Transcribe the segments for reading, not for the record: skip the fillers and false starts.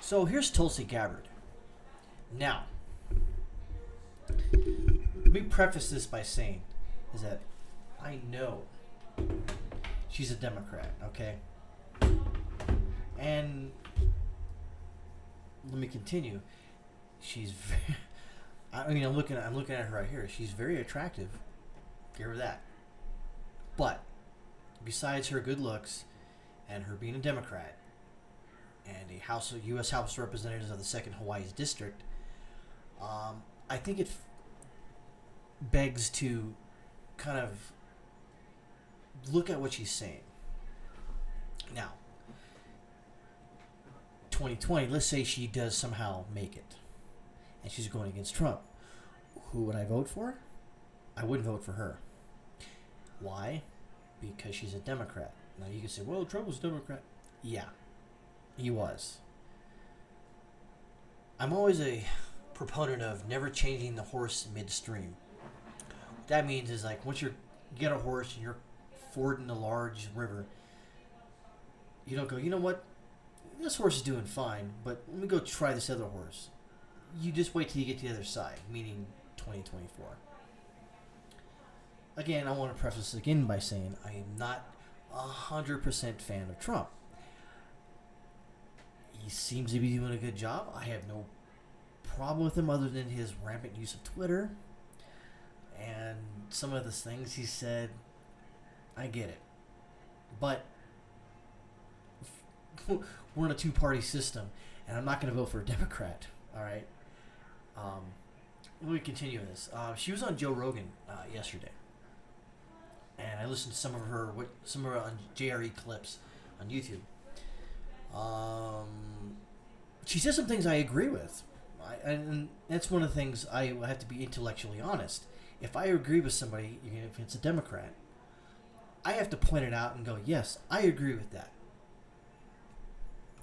So here's Tulsi Gabbard. Now, let me preface this by saying is that I know she's a Democrat, okay? And let me continue. She's very, I'm looking at her right here. She's very attractive. Give her that. But besides her good looks and her being a Democrat and a U.S. House of Representatives of the 2nd Hawaii's District, I think it begs to kind of look at what she's saying. Now, 2020, let's say she does somehow make it, and she's going against Trump. Who would I vote for? I wouldn't vote for her. Why? Because she's a Democrat. Now you can say, well, Trump was a Democrat. Yeah, he was. I'm always a proponent of never changing the horse midstream. What that means is like once you get a horse and you're fording a large river, you don't go, you know what? This horse is doing fine, but let me go try this other horse. You just wait till you get to the other side, meaning 2024. Again, I want to preface this again by saying I am not 100% fan of Trump. He seems to be doing a good job. I have no problem with him other than his rampant use of Twitter. And some of the things he said, I get it. But we're in a two-party system, and I'm not going to vote for a Democrat. All right. Let me continue this. She was on Joe Rogan yesterday, and I listened to some of her JRE clips on YouTube. She says some things I agree with, and that's one of the things I have to be intellectually honest. If I agree with somebody, even if it's a Democrat, I have to point it out and go, yes, I agree with that.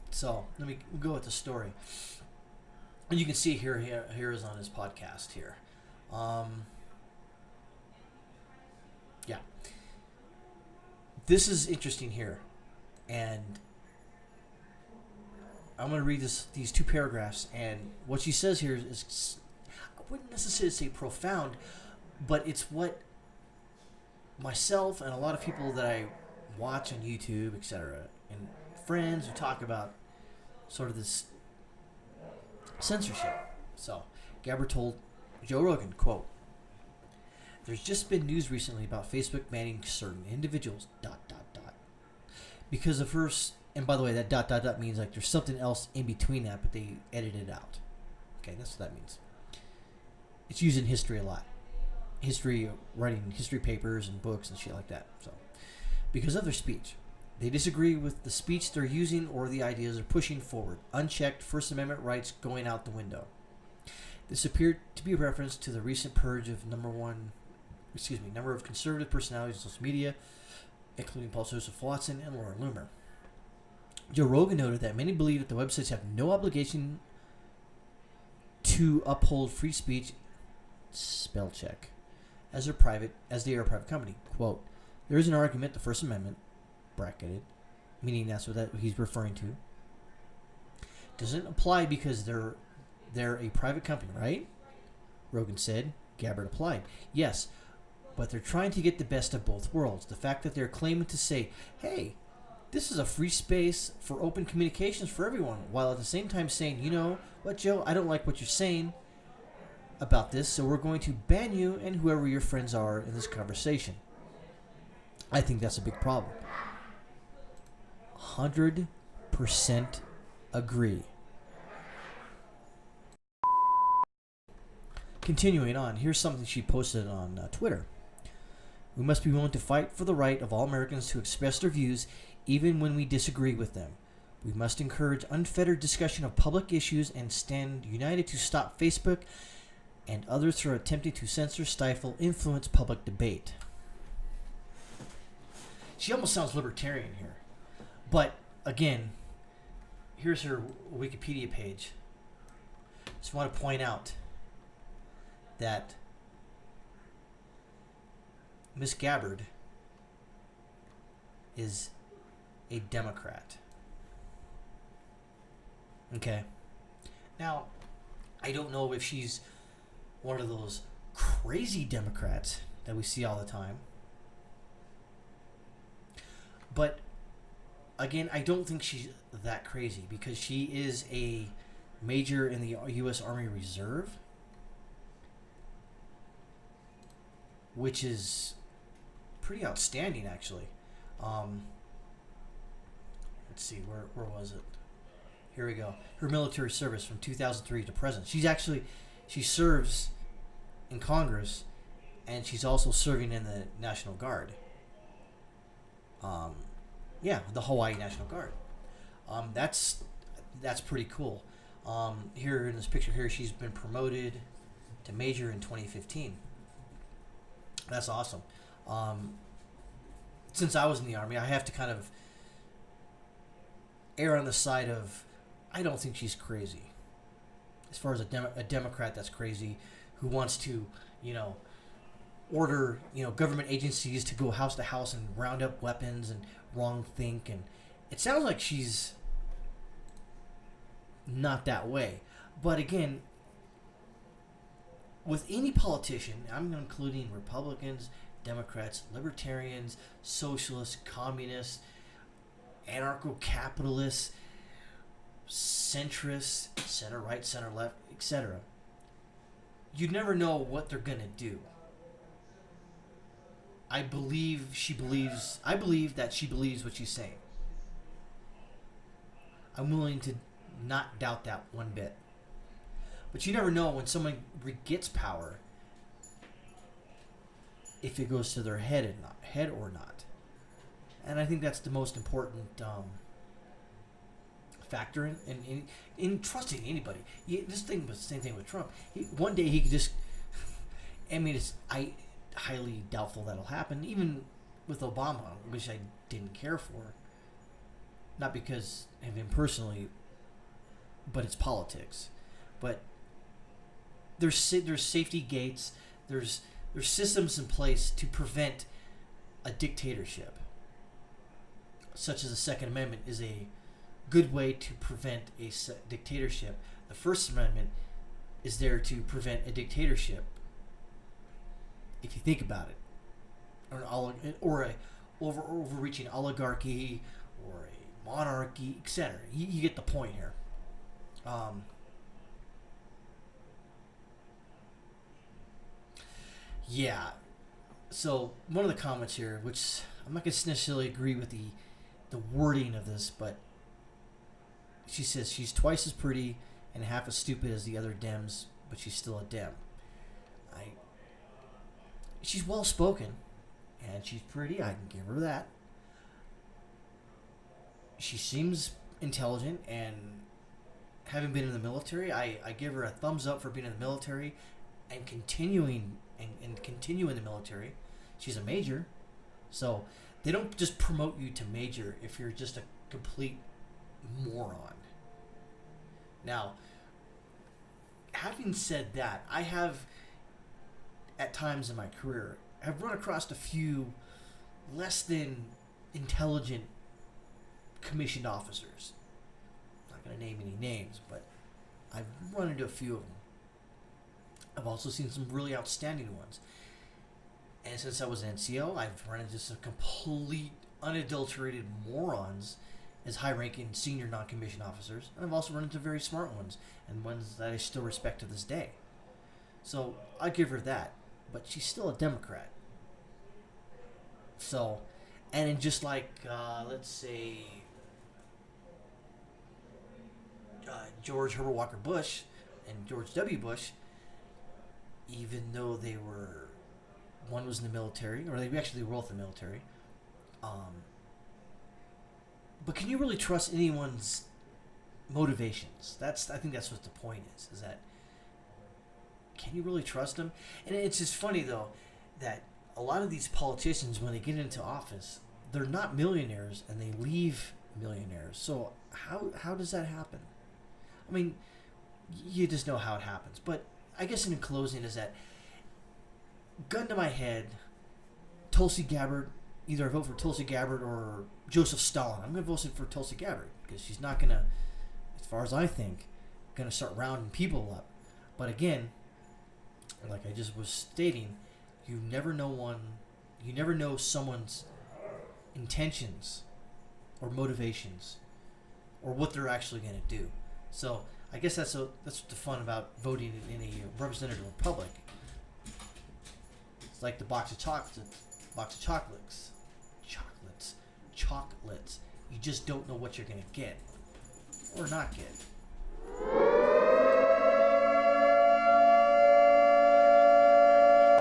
So let me go with the story. And you can see here is on his podcast here. Yeah. This is interesting here. And I'm going to read these two paragraphs. And what she says here is, I wouldn't necessarily say profound, but it's what myself and a lot of people that I watch on YouTube, etc., and friends who talk about sort of this censorship. So, Gabbard told Joe Rogan, quote, "There's just been news recently about Facebook banning certain individuals, ... because of her, and by the way, that ... means like there's something else in between that, but they edited it out. Okay, that's what that means. It's used in history a lot. History, writing history papers and books and shit like that. So, because of their speech. They disagree with the speech they're using or the ideas they're pushing forward. Unchecked First Amendment rights going out the window. This appeared to be a reference to the recent purge of number of conservative personalities in social media, including Paul Joseph Watson and Laura Loomer. Joe Rogan noted that many believe that the websites have no obligation to uphold free speech, spell check, as they are a private company. Quote, "There is an argument the First Amendment, bracketed, meaning that's what he's referring to, doesn't apply because they're a private company, right?" Rogan said. Gabbard applied. Yes, but they're trying to get the best of both worlds. The fact that they're claiming to say, hey, this is a free space for open communications for everyone, while at the same time saying, you know what, Joe, I don't like what you're saying about this, so we're going to ban you and whoever your friends are in this conversation. I think that's a big problem. 100% agree. Continuing on, here's something she posted on Twitter. "We must be willing to fight for the right of all Americans to express their views even when we disagree with them. We must encourage unfettered discussion of public issues and stand united to stop Facebook and others who are attempting to censor, stifle, influence public debate." She almost sounds libertarian here. But, again, here's her Wikipedia page. Just want to point out that Miss Gabbard is a Democrat. Okay? Now, I don't know if she's one of those crazy Democrats that we see all the time. But again, I don't think she's that crazy because she is a major in the U.S. Army Reserve, which is pretty outstanding, actually. Let's see, where was it? Here we go. Her military service from 2003 to present. She serves in Congress, and she's also serving in the National Guard. Yeah, the Hawaii National Guard. That's pretty cool. Here in this picture here, she's been promoted to major in 2015. That's awesome. Since I was in the Army, I have to kind of err on the side of I don't think she's crazy. As far as a Democrat that's crazy who wants to, order, government agencies to go house to house and round up weapons and wrong think. And it sounds like she's not that way. But again, with any politician, I'm including Republicans, Democrats, Libertarians, Socialists, Communists, Anarcho-Capitalists, Centrists, center right, center left, etc. You never know what they're going to do. I believe that she believes what she's saying. I'm willing to not doubt that one bit. But you never know when someone gets power if it goes to their head or not. And I think that's the most important factor in trusting anybody. This thing was the same thing with Trump. One day he could just. I highly doubtful that'll happen. Even with Obama, which I didn't care for, not because of him personally, but it's politics. But there's safety gates. There's systems in place to prevent a dictatorship, such as the Second Amendment is a good way to prevent a dictatorship. The First Amendment is there to prevent a dictatorship. If you think about it, or a overreaching oligarchy, or a monarchy, etc. You get the point here. Yeah. So one of the comments here, which I'm not going to necessarily agree with the wording of this, but she says she's twice as pretty and half as stupid as the other Dems, but she's still a Dem. She's well spoken, and she's pretty. I can give her that. She seems intelligent, and having been in the military, I give her a thumbs up for being in the military and continuing and continue in the military. She's a major, so they don't just promote you to major if you're just a complete moron. Now, having said that, I have at times in my career have run across a few less than intelligent commissioned officers. I'm not going to name any names, but I've run into a few of them. I've also seen some really outstanding ones. And since I was an NCO, I've run into some complete unadulterated morons as high-ranking senior non-commissioned officers. And I've also run into very smart ones, and ones that I still respect to this day. So I give her that. But she's still a Democrat. So, and in just like, let's say, George Herbert Walker Bush and George W. Bush, even though one was in the military, or they actually were both in the military, but can you really trust anyone's motivations? I think that's what the point is that can you really trust them? And it's just funny, though, that a lot of these politicians, when they get into office, they're not millionaires, and they leave millionaires. So how does that happen? I mean, you just know how it happens. But I guess in closing is that, gun to my head, Tulsi Gabbard, either I vote for Tulsi Gabbard or Joseph Stalin. I'm going to vote for Tulsi Gabbard because she's not going to, as far as I think, going to start rounding people up. But again, like I just was stating, you never know someone's intentions or motivations or what they're actually going to do. So I guess that's the fun about voting in a representative republic. It's like the box of chocolates. You just don't know what you're going to get or not get.